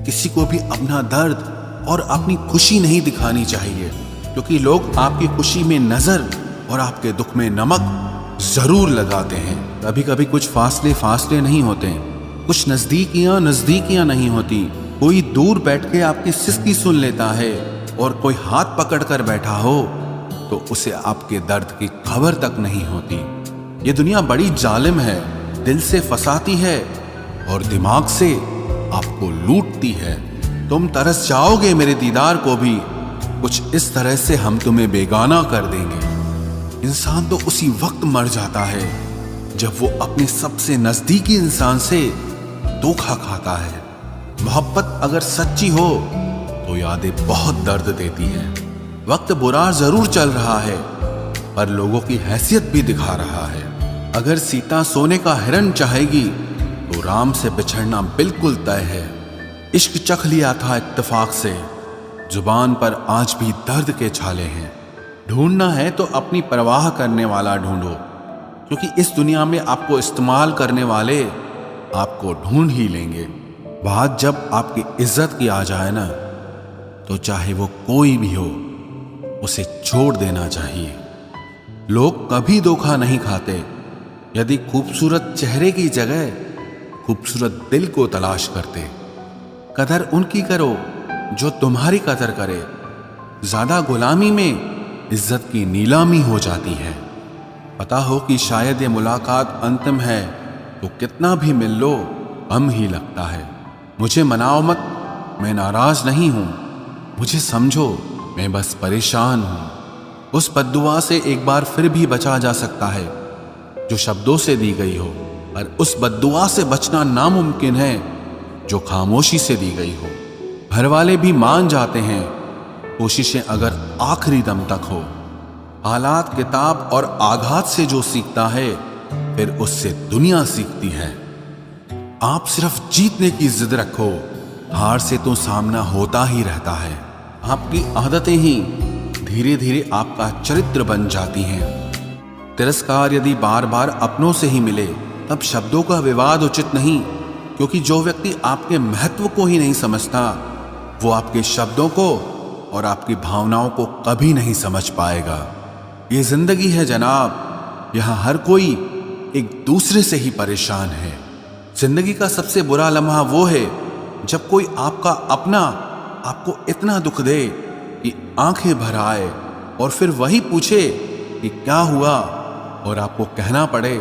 किसी को भी अपना दर्द और अपनी खुशी नहीं दिखानी चाहिए, क्योंकि लोग आपकी खुशी में नजर और आपके दुख में नमक जरूर लगाते हैं। कभी कभी कुछ फासले नहीं होते, कुछ नजदीकियां नहीं होती। कोई दूर बैठ के आपकी सिसकी सुन लेता है और कोई हाथ पकड़ कर बैठा हो तो उसे आपके दर्द की खबर तक नहीं होती। ये दुनिया बड़ी जालिम है, दिल से फंसाती है और दिमाग से आपको लूटती है। तुम तरस जाओगे मेरे दीदार को भी, कुछ इस तरह से हम तुम्हें बेगाना कर देंगे। इंसान तो उसी वक्त मर जाता है जब वो अपने सबसे नजदीकी इंसान से धोखा खाता है। मोहब्बत अगर सच्ची हो तो यादें बहुत दर्द देती है। वक्त बुरा जरूर चल रहा है पर लोगों की हैसियत भी दिखा रहा है। अगर सीता सोने का हिरन चाहेगी तो राम से बिछड़ना बिल्कुल तय है। इश्क चख लिया था इत्तेफाक से, जुबान पर आज भी दर्द के छाले हैं। ढूंढना है तो अपनी परवाह करने वाला ढूंढो, क्योंकि इस दुनिया में आपको इस्तेमाल करने वाले आपको ढूंढ ही लेंगे। बात जब आपकी इज्जत की आ जाए ना, तो चाहे वो कोई भी हो उसे छोड़ देना चाहिए। लोग कभी धोखा नहीं खाते। यदि खूबसूरत चेहरे की जगह खूबसूरत दिल को तलाश करते। कदर उनकी करो जो तुम्हारी कदर करे। ज्यादा गुलामी में इज्जत की नीलामी हो जाती है। पता हो कि शायद ये मुलाकात अंतिम है तो कितना भी मिल लो कम ही लगता है। मुझे मनाओ मत, मैं नाराज नहीं हूं। मुझे समझो, मैं बस परेशान हूं। उस बद्दुआ से एक बार फिर भी बचा जा सकता है जो शब्दों से दी गई हो, और उस बद्दुआ से बचना नामुमकिन है जो खामोशी से दी गई हो। घर वाले भी मान जाते हैं, कोशिशें अगर आखिरी दम तक हो। हालात, किताब और आघात से जो सीखता है फिर उससे दुनिया सीखती है। आप सिर्फ जीतने की जिद रखो, हार से तो सामना होता ही रहता है। आपकी आदतें ही धीरे धीरे आपका चरित्र बन जाती हैं। तिरस्कार यदि बार बार अपनों से ही मिले तब शब्दों का विवाद उचित नहीं, क्योंकि जो व्यक्ति आपके महत्व को ही नहीं समझता वो आपके शब्दों को और आपकी भावनाओं को कभी नहीं समझ पाएगा। ये जिंदगी है जनाब, यहाँ हर कोई एक दूसरे से ही परेशान है। जिंदगी का सबसे बुरा लम्हा वो है जब कोई आपका अपना आपको इतना दुख दे कि आंखें भर आए और फिर वही पूछे कि क्या हुआ, और आपको कहना पड़े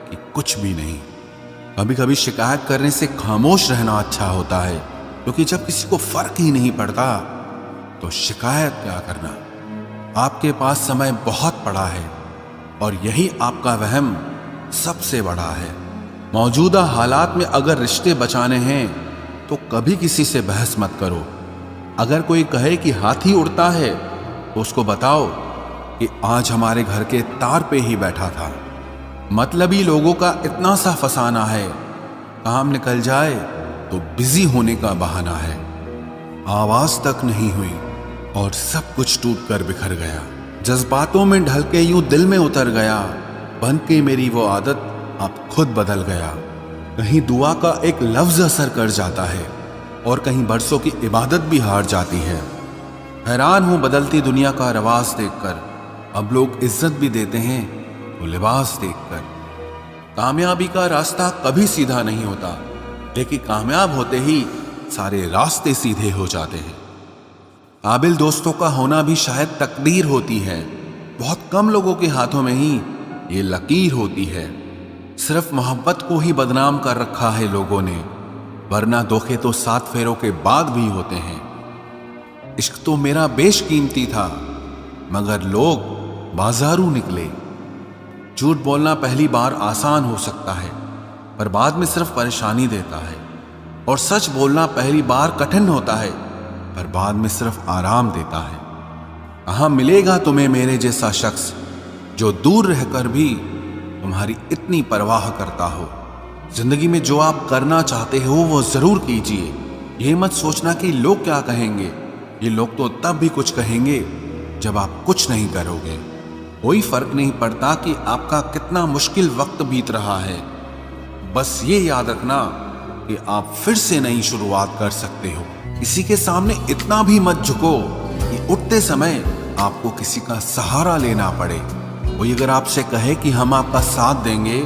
कि कुछ भी नहीं। कभी कभी शिकायत करने से खामोश रहना अच्छा होता है, क्योंकि जब किसी को फर्क ही नहीं पड़ता तो शिकायत क्या करना। आपके पास समय बहुत पड़ा है और यही आपका वहम सबसे बड़ा है। मौजूदा हालात में अगर रिश्ते बचाने हैं तो कभी किसी से बहस मत करो। अगर कोई कहे कि हाथी उड़ता है तो उसको बताओ कि आज हमारे घर के तार पे ही बैठा था। मतलबी लोगों का इतना सा फसाना है, काम निकल जाए तो बिजी होने का बहाना है। आवाज तक नहीं हुई और सब कुछ टूट कर बिखर गया। जज्बातों में ढल के यूं दिल में उतर गया, बन के मेरी वो आदत अब खुद बदल गया। कहीं दुआ का एक लफ्ज असर कर जाता है और कहीं बरसों की इबादत भी हार जाती है। हैरान हूं बदलती दुनिया का रवाज देखकर। अब लोग इज्जत भी देते हैं तो लिबास देखकर। कामयाबी का रास्ता कभी सीधा नहीं होता, लेकिन कामयाब होते ही सारे रास्ते सीधे हो जाते हैं। काबिल दोस्तों का होना भी शायद तकदीर होती है। बहुत कम लोगों के हाथों में ही ये लकीर होती है। सिर्फ मोहब्बत को ही बदनाम कर रखा है लोगों ने, वरना धोखे तो 7 फेरों के बाद भी होते हैं। इश्क तो मेरा बेशकीमती था, मगर लोग बाजारू निकले। झूठ बोलना पहली बार आसान हो सकता है, पर बाद में सिर्फ परेशानी देता है। और सच बोलना पहली बार कठिन होता है, पर बाद में सिर्फ आराम देता है। कहाँ मिलेगा तुम्हें मेरे जैसा शख्स जो दूर रहकर भी तुम्हारी इतनी परवाह करता हो। जिंदगी में जो आप करना चाहते हो वो जरूर कीजिए। ये मत सोचना कि लोग क्या कहेंगे। ये लोग तो तब भी कुछ कहेंगे जब आप कुछ नहीं करोगे। कोई फर्क नहीं पड़ता कि आपका कितना मुश्किल वक्त बीत रहा है। बस ये याद रखना कि आप फिर से नई शुरुआत कर सकते हो। किसी के सामने इतना भी मत झुको कि उठते समय आपको किसी का सहारा लेना पड़े। कोई अगर आपसे कहे कि हम आपका साथ देंगे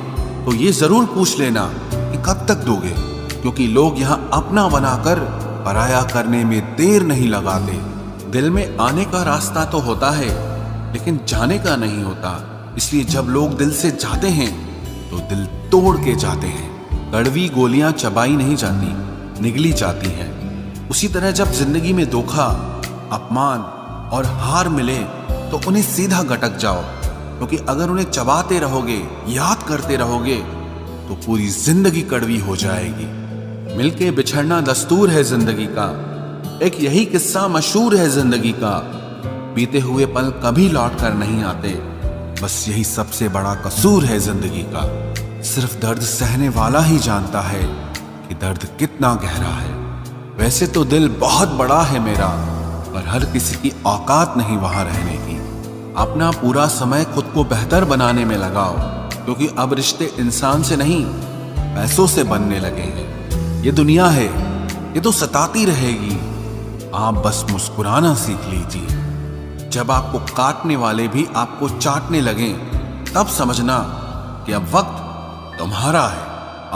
तो ये जरूर पूछ लेना कि कब तक दोगे, क्योंकि लोग यहाँ अपना बनाकर पराया करने में देर नहीं लगाते। दिल में आने का रास्ता तो होता है लेकिन जाने का नहीं होता, इसलिए जब लोग दिल से जाते हैं तो दिल तोड़ के जाते हैं। कड़वी गोलियां चबाई नहीं जाती, निगली जाती हैं। उसी तरह जब जिंदगी में धोखा, अपमान और हार मिले तो उन्हें सीधा गटक जाओ, क्योंकि अगर उन्हें चबाते रहोगे, याद करते रहोगे तो पूरी जिंदगी कड़वी हो जाएगी। मिलके बिछड़ना दस्तूर है जिंदगी का, एक यही किस्सा मशहूर है जिंदगी का। बीते हुए पल कभी लौट कर नहीं आते, बस यही सबसे बड़ा कसूर है जिंदगी का। सिर्फ दर्द सहने वाला ही जानता है कि दर्द कितना गहरा है। वैसे तो दिल बहुत बड़ा है मेरा, पर हर किसी की औकात नहीं वहां रहने की। अपना पूरा समय खुद को बेहतर बनाने में लगाओ, क्योंकि अब रिश्ते इंसान से नहीं पैसों से बनने लगे हैं। ये दुनिया है, ये तो सताती रहेगी, आप बस मुस्कुराना सीख लीजिए। जब आपको काटने वाले भी आपको चाटने लगें, तब समझना कि अब वक्त तुम्हारा है।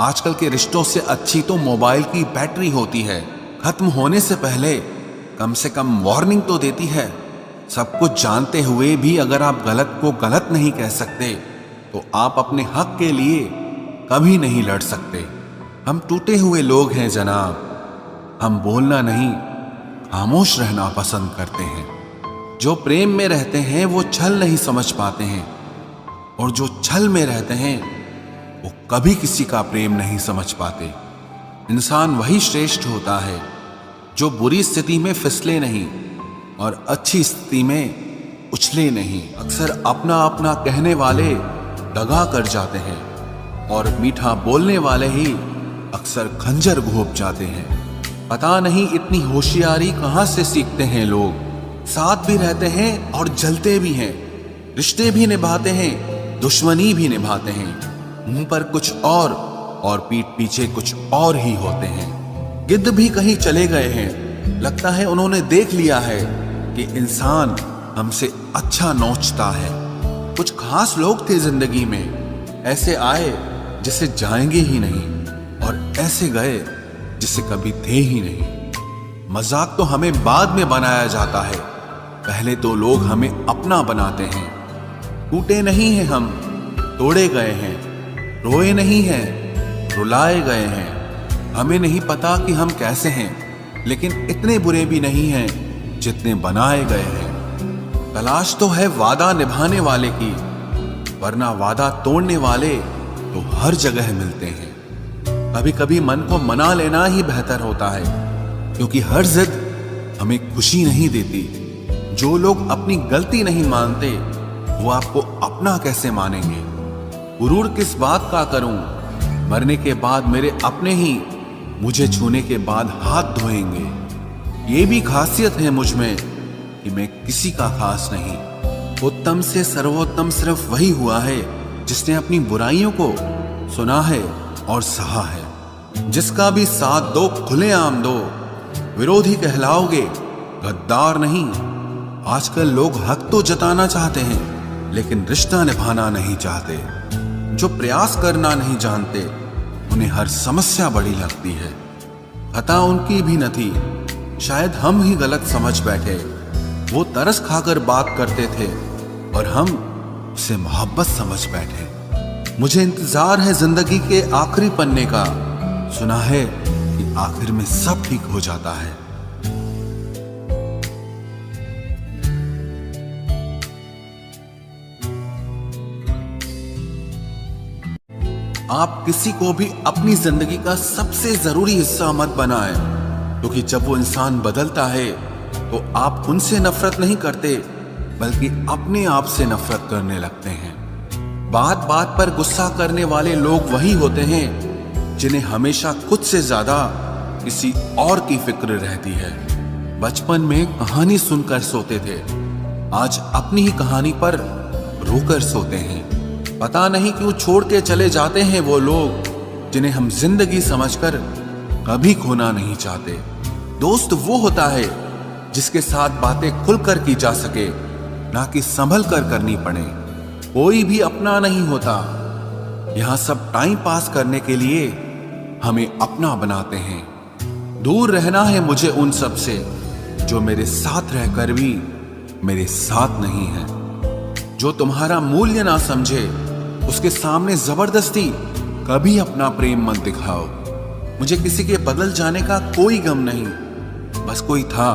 आजकल के रिश्तों से अच्छी तो मोबाइल की बैटरी होती है, खत्म होने से पहले कम से कम वार्निंग तो देती है। सब कुछ जानते हुए भी अगर आप गलत को गलत नहीं कह सकते तो आप अपने हक के लिए कभी नहीं लड़ सकते। हम टूटे हुए लोग हैं जनाब, हम बोलना नहीं खामोश रहना पसंद करते हैं। जो प्रेम में रहते हैं वो छल नहीं समझ पाते हैं, और जो छल में रहते हैं वो कभी किसी का प्रेम नहीं समझ पाते। इंसान वही श्रेष्ठ होता है जो बुरी स्थिति में फिसले नहीं और अच्छी स्थिति में उछले नहीं। अक्सर अपना अपना कहने वाले दगा कर जाते हैं, और मीठा बोलने वाले ही अक्सर खंजर घोंप जाते हैं। पता नहीं इतनी होशियारी कहां से सीखते हैं लोग। साथ भी रहते हैं और जलते भी हैं, रिश्ते भी निभाते हैं, दुश्मनी भी निभाते हैं। मुंह पर कुछ और पीठ पीछे कुछ और ही होते हैं। गिद्ध भी कहीं चले गए हैं, लगता है उन्होंने देख लिया है कि इंसान हमसे अच्छा नोचता है। कुछ खास लोग थे जिंदगी में, ऐसे आए जिसे जाएंगे ही नहीं, और ऐसे गए जिसे कभी थे ही नहीं। मजाक तो हमें बाद में बनाया जाता है, पहले तो लोग हमें अपना बनाते हैं। टूटे नहीं हैं हम, तोड़े गए हैं, रोए नहीं हैं, रुलाए गए हैं। हमें नहीं पता कि हम कैसे हैं, लेकिन इतने बुरे भी नहीं हैं जितने बनाए गए हैं। तलाश तो है वादा निभाने वाले की, वरना वादा तोड़ने वाले तो हर जगह मिलते हैं। कभी कभी मन को मना लेना ही बेहतर होता है, क्योंकि हर जिद हमें खुशी नहीं देती। जो लोग अपनी गलती नहीं मानते वो आपको अपना कैसे मानेंगे। गुरूर किस बात का करूं, मरने के बाद मेरे अपने ही मुझे छूने के बाद हाथ धोएंगे। ये भी खासियत है मुझ में कि मैं किसी का खास नहीं। उत्तम से सर्वोत्तम सिर्फ वही हुआ है जिसने अपनी बुराइयों को सुना है और सहा है। जिसका भी साथ दो खुलेआम दो, विरोधी कहलाओगे, गद्दार नहीं। आजकल लोग हक तो जताना चाहते हैं लेकिन रिश्ता निभाना नहीं चाहते। जो प्रयास करना नहीं जानते उन्हें हर समस्या बड़ी लगती है। खता उनकी भी न थी, शायद हम ही गलत समझ बैठे। वो तरस खाकर बात करते थे और हम उसे मोहब्बत समझ बैठे। मुझे इंतजार है जिंदगी के आखिरी पन्ने का, सुना है कि आखिर में सब ठीक हो जाता है। आप किसी को भी अपनी जिंदगी का सबसे जरूरी हिस्सा मत बनाएं, क्योंकि जब वो इंसान बदलता है तो आप उनसे नफरत नहीं करते बल्कि अपने आप से नफरत करने लगते हैं। बात बात पर गुस्सा करने वाले लोग वही होते हैं जिन्हें हमेशा खुद से ज्यादा किसी और की फिक्र रहती है। बचपन में कहानी सुनकर सोते थे, आज अपनी ही कहानी पर रोकर सोते हैं। पता नहीं क्यों छोड़ के चले जाते हैं वो लोग जिन्हें हम जिंदगी समझकर कभी खोना नहीं चाहते। दोस्त वो होता है जिसके साथ बातें खुलकर की जा सके, ना कि संभल कर करनी पड़े। कोई भी अपना नहीं होता। यहां सब टाइम पास करने के लिए हमें अपना बनाते हैं। दूर रहना है मुझे उन सब से जो मेरे साथ रहकर भी मेरे साथ नहीं है। जो तुम्हारा मूल्य ना समझे उसके सामने जबरदस्ती कभी अपना प्रेम मत दिखाओ। मुझे किसी के बदल जाने का कोई गम नहीं, बस कोई था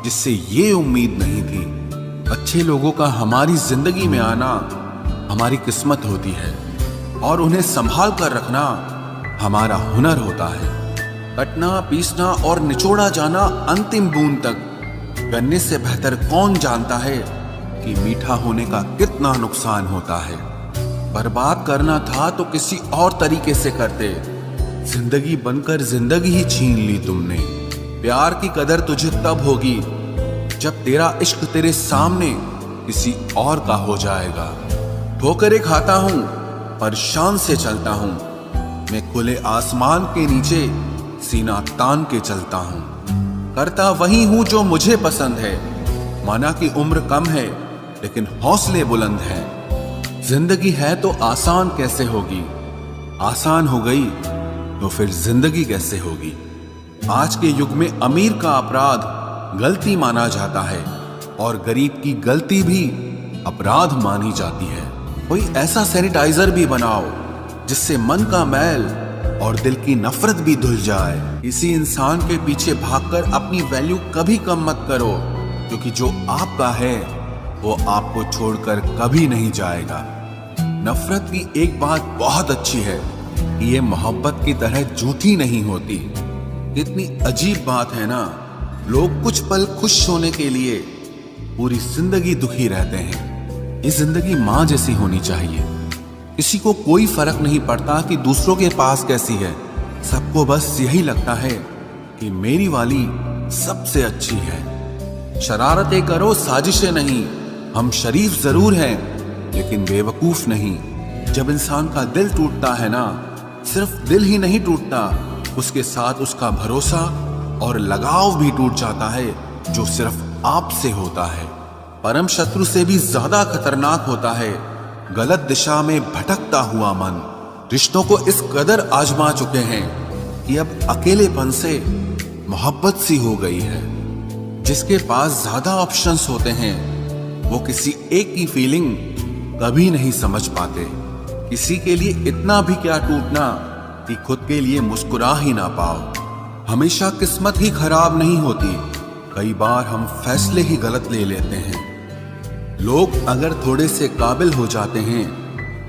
जिससे ये उम्मीद नहीं थी। अच्छे लोगों का हमारी जिंदगी में आना हमारी किस्मत होती है और उन्हें संभाल कर रखना हमारा हुनर होता है। कटना, पीसना और निचोड़ा जाना अंतिम बूंद तक करने से बेहतर कौन जानता है कि मीठा होने का कितना नुकसान होता है। बर्बाद करना था तो किसी और तरीके से करते। जिंदगी बनकर जिंदगी ही छीन ली तुमने। प्यार की कदर तुझे तब होगी जब तेरा इश्क तेरे सामने किसी और का हो जाएगा। ठोकरें खाता हूं पर शान से चलता हूं। मैं खुले आसमान के नीचे सीना तान के चलता हूं। करता वही हूं जो मुझे पसंद है। माना कि उम्र कम है लेकिन हौसले बुलंद हैं। जिंदगी है तो आसान कैसे होगी? आसान हो गई तो फिर जिंदगी कैसे होगी? आज के युग में अमीर का अपराध गलती माना जाता है और गरीब की गलती भी अपराध मानी जाती है। कोई ऐसा सैनिटाइजर भी बनाओ जिससे मन का मैल और दिल की नफरत भी धुल जाए। किसी इंसान के पीछे भागकर अपनी वैल्यू कभी कम मत करो, क्योंकि जो आपका है वो आपको छोड़कर कभी नहीं जाएगा। नफरत की एक बात बहुत अच्छी है कि ये मोहब्बत की तरह झूठी नहीं होती। कितनी अजीब बात है ना, लोग कुछ पल खुश होने के लिए पूरी जिंदगी दुखी रहते हैं। ये जिंदगी माँ जैसी होनी चाहिए। किसी को कोई फर्क नहीं पड़ता कि दूसरों के पास कैसी है। सबको बस यही लगता है कि मेरी वाली सबसे अच्छी है। शरारतें करो, साजिशें नहीं। हम शरीफ जरूर हैं लेकिन बेवकूफ नहीं। जब इंसान का दिल टूटता है ना, सिर्फ दिल ही नहीं टूटता, उसके साथ उसका भरोसा और लगाव भी टूट जाता है जो सिर्फ आपसे होता है। परम शत्रु से भी ज्यादा खतरनाक होता है गलत दिशा में भटकता हुआ मन। रिश्तों को इस कदर आजमा चुके हैं कि अब अकेलेपन से मोहब्बत सी हो गई है। जिसके पास ज्यादा ऑप्शंस होते हैं वो किसी एक की फीलिंग कभी नहीं समझ पाते। किसी के लिए इतना भी क्या टूटना कि खुद के लिए मुस्कुरा ही ना पाओ। हमेशा किस्मत ही खराब नहीं होती, कई बार हम फैसले ही गलत ले लेते हैं। लोग अगर थोड़े से काबिल हो जाते हैं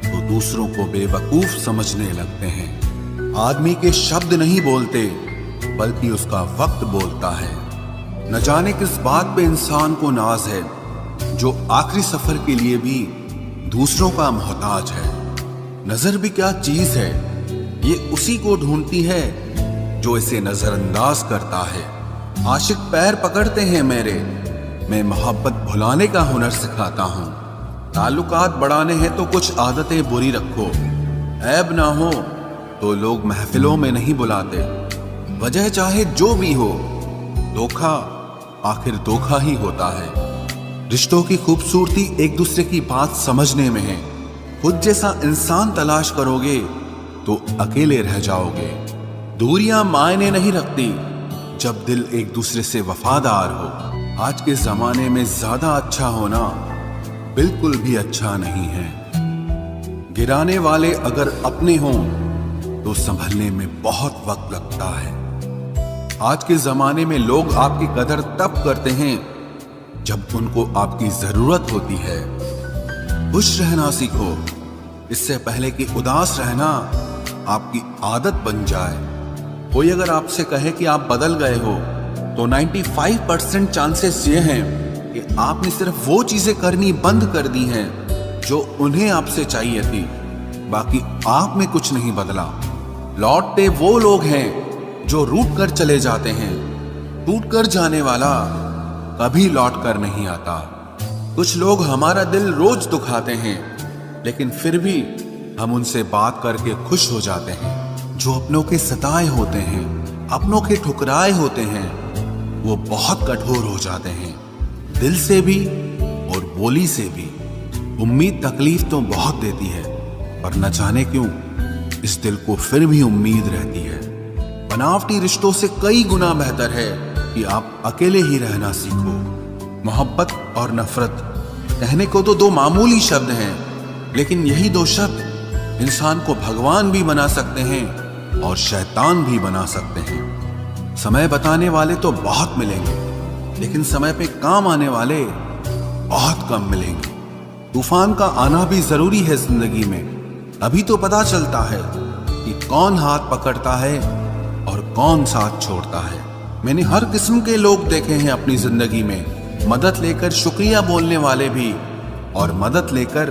तो दूसरों को बेवकूफ समझने लगते हैं। आदमी के शब्द नहीं बोलते बल्कि उसका वक्त बोलता है। न जाने किस बात पे इंसान को नाज है जो आखिरी सफर के लिए भी दूसरों का मोहताज है। नजर भी क्या चीज है, ये उसी को ढूंढती है जो इसे नजरअंदाज करता है। आशिक पैर पकड़ते हैं मेरे, मैं मोहब्बत भुलाने का हुनर सिखाता हूँ। ताल्लुकात बढ़ाने हैं तो कुछ आदतें बुरी रखो। ऐब ना हो तो लोग महफिलों में नहीं बुलाते। वजह चाहे जो भी हो, धोखा आखिर धोखा ही होता है। रिश्तों की खूबसूरती एक दूसरे की बात समझने में है। खुद जैसा इंसान तलाश करोगे तो अकेले रह जाओगे। दूरियां मायने नहीं रखती जब दिल एक दूसरे से वफादार हो। आज के जमाने में ज्यादा अच्छा होना बिल्कुल भी अच्छा नहीं है। गिराने वाले अगर अपने हों तो संभलने में बहुत वक्त लगता है। आज के जमाने में लोग आपकी कदर तब करते हैं जब उनको आपकी जरूरत होती है। खुश रहना सीखो, इससे पहले कि उदास रहना आपकी आदत बन जाए। कोई अगर आपसे कहे कि आप बदल गए हो तो 95% चांसेस ये हैं कि आपने सिर्फ वो चीजें करनी बंद कर दी हैं जो उन्हें आपसे चाहिए थी। बाकी आप में कुछ नहीं बदला। लौटते वो लोग हैं जो रूठ कर चले जाते हैं। टूट कर जाने वाला कभी लौट कर नहीं आता। कुछ लोग हमारा दिल रोज दुखाते हैं लेकिन फिर भी हम उनसे बात करके खुश हो जाते हैं। जो अपनों के सताए होते हैं अपनों के ठुकराए होते हैं वो बहुत कठोर हो जाते हैं, दिल से भी और बोली से भी। उम्मीद तकलीफ तो बहुत देती है, पर न जाने क्यों इस दिल को फिर भी उम्मीद रहती है। बनावटी रिश्तों से कई गुना बेहतर है कि आप अकेले ही रहना सीखो। मोहब्बत और नफरत कहने को तो दो मामूली शब्द हैं, लेकिन यही दो शब्द इंसान को भगवान भी बना सकते हैं और शैतान भी बना सकते हैं। समय बताने वाले तो बहुत मिलेंगे, लेकिन समय पे काम आने वाले बहुत कम मिलेंगे। तूफान का आना भी जरूरी है जिंदगी में, अभी तो पता चलता है कि कौन हाथ पकड़ता है और कौन साथ छोड़ता है। मैंने हर किस्म के लोग देखे हैं अपनी जिंदगी में, मदद लेकर शुक्रिया बोलने वाले भी और मदद लेकर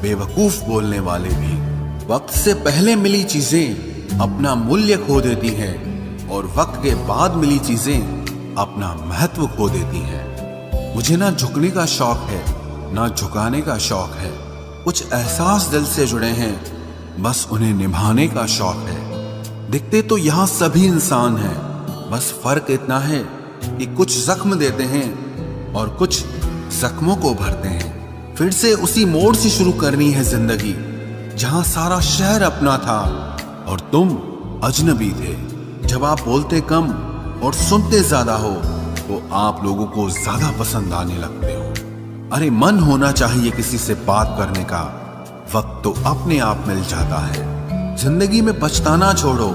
बेवकूफ बोलने वाले भी। वक्त से पहले मिली चीजें अपना मूल्य खो देती हैं और वक्त के बाद मिली चीजें अपना महत्व खो देती हैं। मुझे ना झुकने का शौक है ना झुकाने का शौक है, कुछ एहसास दिल से जुड़े हैं, बस उन्हें निभाने का शौक है। दिखते तो यहाँ सभी इंसान हैं, बस फर्क इतना है कि कुछ जख्म देते हैं और कुछ जख्मों को भरते हैं। फिर से उसी मोड़ से शुरू करनी है जिंदगी, जहाँ सारा शहर अपना था और तुम अजनबी थे। जब आप बोलते कम और सुनते ज्यादा हो तो आप लोगों को ज्यादा पसंद आने लगते हो। अरे मन होना चाहिए किसी से बात करने का, वक्त तो अपने आप मिल जाता है। जिंदगी में पछताना छोड़ो,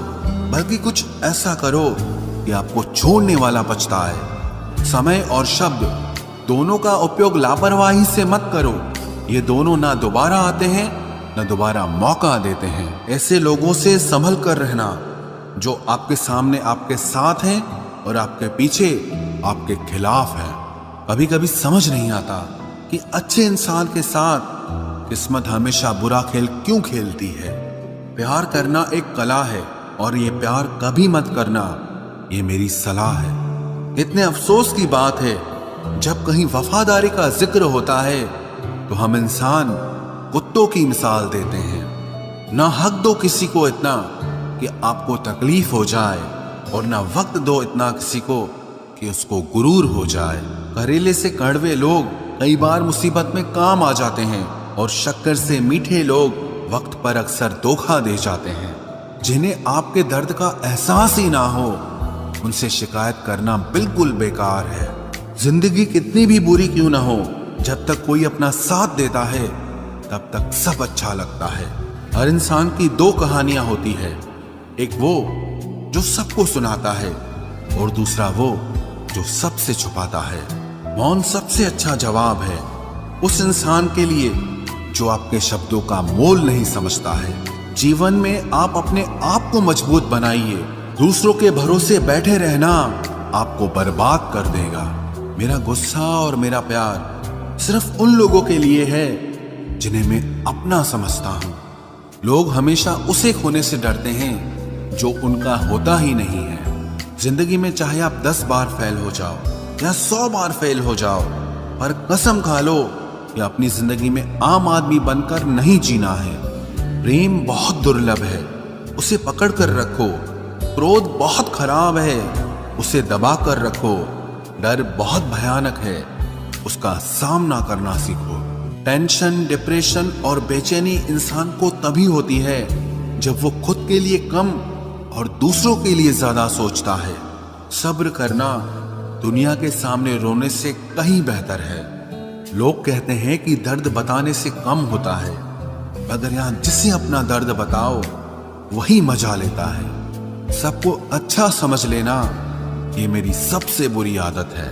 बल्कि कुछ ऐसा करो कि आपको छोड़ने वाला पछताए। समय और शब्द दोनों का उपयोग लापरवाही से मत करो, ये दोनों ना दोबारा आते हैं ना दोबारा मौका देते हैं। ऐसे लोगों से संभल कर रहना जो आपके सामने आपके साथ हैं और आपके पीछे आपके खिलाफ हैं। कभी कभी समझ नहीं आता कि अच्छे इंसान के साथ किस्मत हमेशा बुरा खेल क्यों खेलती है। प्यार करना एक कला है और ये प्यार कभी मत करना, ये मेरी सलाह है। इतने अफसोस की बात है जब कहीं वफादारी का जिक्र होता है तो हम इंसान कुत्तों की मिसाल देते हैं। ना हक दो किसी को इतना कि आपको तकलीफ हो जाए और ना वक्त दो इतना किसी को कि उसको गुरूर हो जाए। करेले से कड़वे लोग कई बार मुसीबत में काम आ जाते हैं और शक्कर से मीठे लोग वक्त पर अक्सर धोखा दे जाते हैं। जिन्हें आपके दर्द का एहसास ही ना हो उनसे शिकायत करना बिल्कुल बेकार है। जिंदगी कितनी भी बुरी क्यों ना हो, जब तक कोई अपना साथ देता है तब तक सब अच्छा लगता है। हर इंसान की दो कहानियां होती है, एक वो जो सबको सुनाता है और दूसरा वो जो सबसे छुपाता है। मौन सबसे अच्छा जवाब है उस इंसान के लिए जो आपके शब्दों का मोल नहीं समझता है। जीवन में आप अपने आप को मजबूत बनाइए, दूसरों के भरोसे बैठे रहना आपको बर्बाद कर देगा। मेरा गुस्सा और मेरा प्यार सिर्फ उन लोगों के लिए है जिन्हें मैं अपना समझता हूँ। लोग हमेशा उसे खोने से डरते हैं जो उनका होता ही नहीं है। जिंदगी में चाहे आप 10 बार फेल हो जाओ या 100 बार फेल हो जाओ, पर कसम खा लो कि अपनी जिंदगी में आम आदमी बनकर नहीं जीना है। प्रेम बहुत दुर्लभ है, उसे पकड़ कर रखो। क्रोध बहुत खराब है, उसे दबा कर रखो। डर बहुत भयानक है, उसका सामना करना सीखो। टेंशन, डिप्रेशन और बेचैनी इंसान को तभी होती है जब वो खुद के लिए कम और दूसरों के लिए ज्यादा सोचता है। सब्र करना दुनिया के सामने रोने से कहीं बेहतर है। लोग कहते हैं कि दर्द बताने से कम होता है, मगर यहाँ जिसे अपना दर्द बताओ वही मजा लेता है। सबको अच्छा समझ लेना ये मेरी सबसे बुरी आदत है।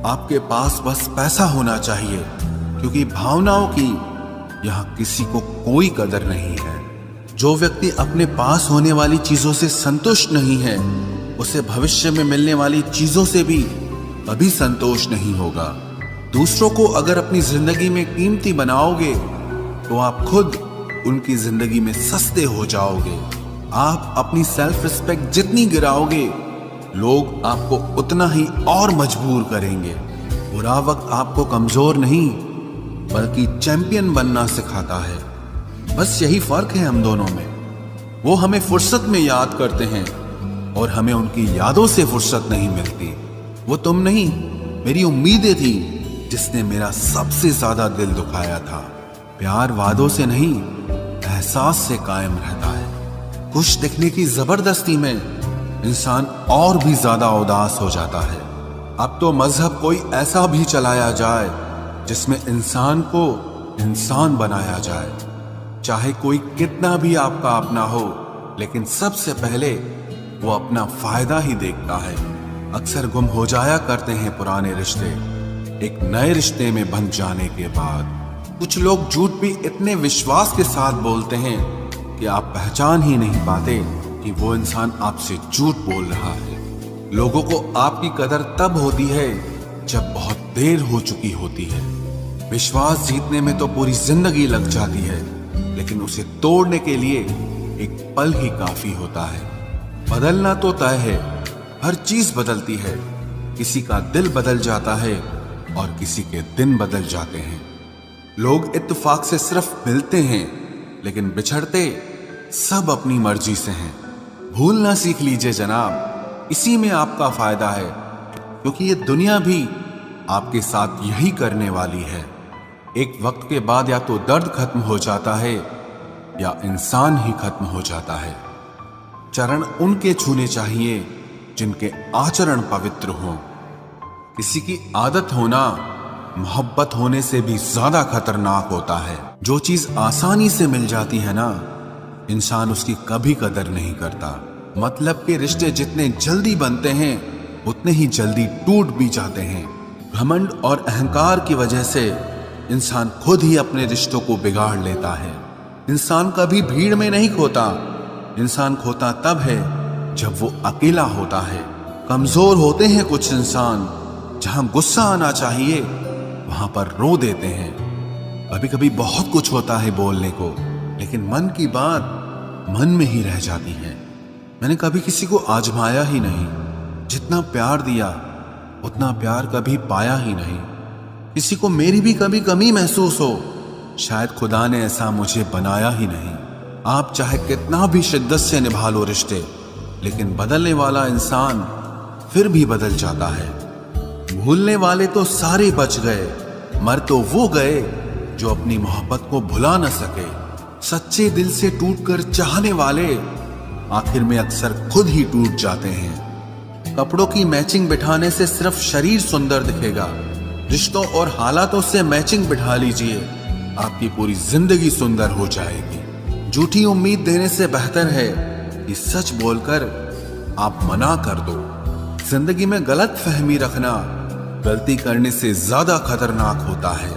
आपके पास बस पैसा होना चाहिए, क्योंकि भावनाओं की यहाँ किसी को कोई कदर नहीं है। जो व्यक्ति अपने पास होने वाली चीजों से संतुष्ट नहीं है, उसे भविष्य में मिलने वाली चीजों से भी कभी संतोष नहीं होगा। दूसरों को अगर अपनी जिंदगी में कीमती बनाओगे तो आप खुद उनकी जिंदगी में सस्ते हो जाओगे। आप अपनी सेल्फ रिस्पेक्ट जितनी गिराओगे, लोग आपको उतना ही और मजबूर करेंगे। बुरा वक्त आपको कमजोर नहीं बल्कि चैंपियन बनना सिखाता है। बस यही फर्क है हम दोनों में। वो हमें फुर्सत में याद करते हैं और हमें उनकी यादों से फुर्सत नहीं मिलती। वो तुम नहीं, मेरी उम्मीदें थी जिसने मेरा सबसे ज्यादा दिल दुखाया था। प्यार वादों से नहीं, एहसास से कायम रहता है। खुश दिखने की जबरदस्ती में इंसान और भी ज्यादा उदास हो जाता है। अब तो मजहब कोई ऐसा भी चलाया जाए जिसमें इंसान को इंसान बनाया जाए। चाहे कोई कितना भी आपका अपना हो, लेकिन सबसे पहले वो अपना फायदा ही देखता है। अक्सर गुम हो जाया करते हैं पुराने रिश्ते एक नए रिश्ते में बंध जाने के बाद। कुछ लोग झूठ भी इतने विश्वास के साथ बोलते हैं कि आप पहचान ही नहीं पाते कि वो इंसान आपसे झूठ बोल रहा है। लोगों को आपकी कदर तब होती है जब बहुत देर हो चुकी होती है। विश्वास जीतने में तो पूरी जिंदगी लग जाती है, लेकिन उसे तोड़ने के लिए एक पल ही काफी होता है। बदलना तो तय है, हर चीज बदलती है। किसी का दिल बदल जाता है और किसी के दिन बदल जाते हैं। लोग इत्तेफाक से सिर्फ मिलते हैं, लेकिन बिछड़ते सब अपनी मर्जी से हैं। भूलना सीख लीजिए जनाब, इसी में आपका फायदा है, क्योंकि ये दुनिया भी आपके साथ यही करने वाली है। एक वक्त के बाद या तो दर्द खत्म हो जाता है या इंसान ही खत्म हो जाता है। चरण उनके छूने चाहिए जिनके आचरण पवित्र हों। किसी की आदत होना मोहब्बत होने से भी ज्यादा खतरनाक होता है। जो चीज आसानी से मिल जाती है ना, इंसान उसकी कभी कदर नहीं करता। मतलब के रिश्ते जितने जल्दी बनते हैं उतने ही जल्दी टूट भी जाते हैं। घमंड और अहंकार की वजह से इंसान खुद ही अपने रिश्तों को बिगाड़ लेता है। इंसान कभी भीड़ में नहीं खोता, इंसान खोता तब है जब वो अकेला होता है। कमजोर होते हैं कुछ इंसान, जहां गुस्सा आना चाहिए वहां पर रो देते हैं। कभी कभी बहुत कुछ होता है बोलने को, लेकिन मन की बात मन में ही रह जाती है। मैंने कभी किसी को आजमाया ही नहीं। जितना प्यार दिया उतना प्यार कभी पाया ही नहीं। किसी को मेरी भी कभी कमी महसूस हो, शायद खुदा ने ऐसा मुझे बनाया ही नहीं। आप चाहे कितना भी शिद्दत से निभा लो रिश्ते, लेकिन बदलने वाला इंसान फिर भी बदल जाता है। भूलने वाले तो सारे बच गए, मर तो वो गए जो अपनी मोहब्बत को भुला न सके। सच्चे दिल से टूटकर चाहने वाले आखिर में अक्सर खुद ही टूट जाते हैं। कपड़ों की मैचिंग बिठाने से सिर्फ शरीर सुंदर दिखेगा। रिश्तों और हालातों से मैचिंग बिठा लीजिए, आपकी पूरी जिंदगी सुंदर हो जाएगी। झूठी उम्मीद देने से बेहतर है कि सच बोलकर आप मना कर दो। जिंदगी में गलत फहमी रखना गलती करने से ज्यादा खतरनाक होता है।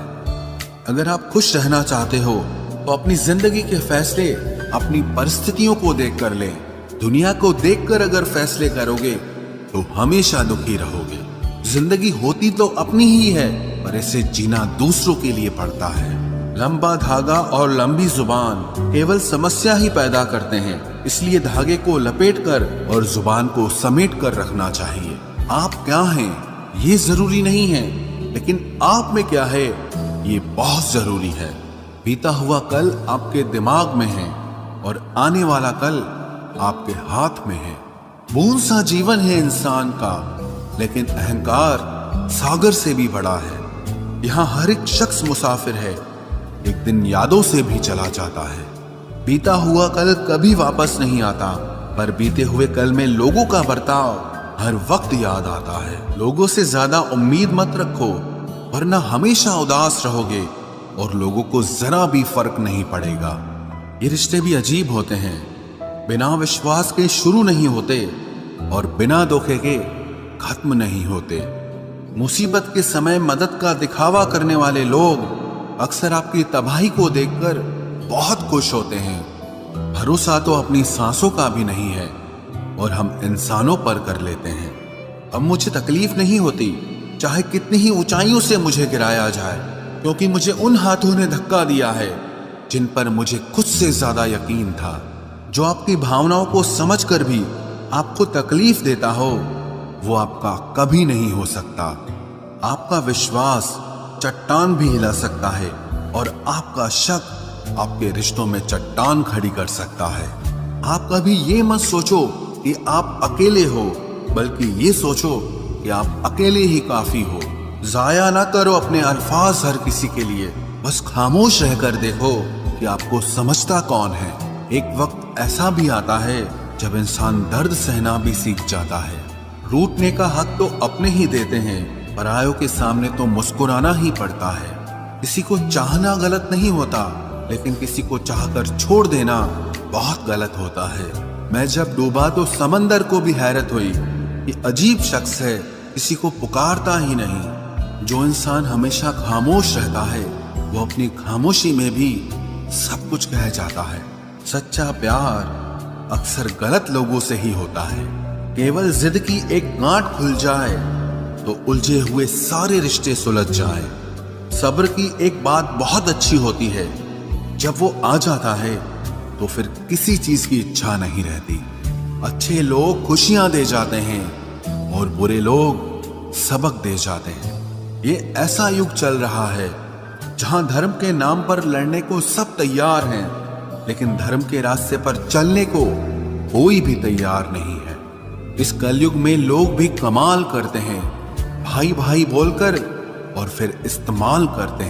अगर आप खुश रहना चाहते हो तो अपनी जिंदगी के फैसले अपनी परिस्थितियों को देखकर लें। दुनिया को देखकर अगर फैसले करोगे तो हमेशा दुखी रहोगे। जिंदगी होती तो अपनी ही है, पर इसे जीना दूसरों के लिए पड़ता है। लंबा धागा और लंबी जुबान केवल समस्या ही पैदा करते हैं, इसलिए धागे को लपेटकर और जुबान को समेट कर रखना चाहिए। आप क्या हैं ये जरूरी नहीं है, लेकिन आप में क्या है ये बहुत जरूरी है। बीता हुआ कल आपके दिमाग में है और आने वाला कल आपके हाथ में है। बूंद सा जीवन है इंसान का, लेकिन अहंकार सागर से भी बड़ा है। यहाँ हर एक शख्स मुसाफिर है, एक दिन यादों से भी चला जाता है। बीता हुआ कल कभी वापस नहीं आता, पर बीते हुए कल में लोगों का बर्ताव हर वक्त याद आता है। लोगों से ज्यादा उम्मीद मत रखो, वरना हमेशा उदास रहोगे और लोगों को जरा भी फर्क नहीं पड़ेगा। ये रिश्ते भी अजीब होते हैं, बिना विश्वास के शुरू नहीं होते और बिना धोखे के खत्म नहीं होते। मुसीबत के समय मदद का दिखावा करने वाले लोग अक्सर आपकी तबाही को देखकर बहुत खुश होते हैं। भरोसा तो अपनी सांसों का भी नहीं है और हम इंसानों पर कर लेते हैं। अब मुझे तकलीफ नहीं होती, चाहे कितनी ही ऊंचाइयों से मुझे गिराया जाए, क्योंकि मुझे उन हाथों ने धक्का दिया है जिन पर मुझे खुद से ज्यादा यकीन था। जो आपकी भावनाओं को समझकर भी आपको तकलीफ देता हो, वो आपका कभी नहीं हो सकता। आपका विश्वास चट्टान भी हिला सकता है और आपका शक आपके रिश्तों में चट्टान खड़ी कर सकता है। आप कभी ये मत सोचो कि आप अकेले हो, बल्कि ये सोचो कि आप अकेले ही काफी हो। जाया ना करो अपने अल्फाज हर किसी के लिए, बस खामोश रहकर देखो कि आपको समझता कौन है। एक वक्त ऐसा भी आता है जब इंसान दर्द सहना भी सीख जाता है। रूठने का हक तो अपने ही देते हैं, परायों के सामने तो मुस्कुराना ही पड़ता है। किसी को चाहना गलत नहीं होता, लेकिन किसी को चाहकर छोड़ देना बहुत गलत होता है। मैं जब डूबा तो समंदर को भी हैरत हुई कि अजीब शख्स है, किसी को पुकारता ही नहीं। जो इंसान हमेशा खामोश रहता है वो अपनी खामोशी में भी सब कुछ कह जाता है। सच्चा प्यार अक्सर गलत लोगों से ही होता है। केवल जिद की एक गांठ खुल जाए तो उलझे हुए सारे रिश्ते सुलझ जाए। सब्र की एक बात बहुत अच्छी होती है, जब वो आ जाता है तो फिर किसी चीज की इच्छा नहीं रहती। अच्छे लोग खुशियां दे जाते हैं और बुरे लोग सबक दे जाते हैं। ये ऐसा युग चल रहा है जहां धर्म के नाम पर लड़ने को सब तैयार हैं, लेकिन धर्म के रास्ते पर चलने को कोई भी तैयार नहीं है। इस कलयुग में लोग भी कमाल करते हैं, भाई भाई बोलकर और फिर इस्तेमाल करते हैं।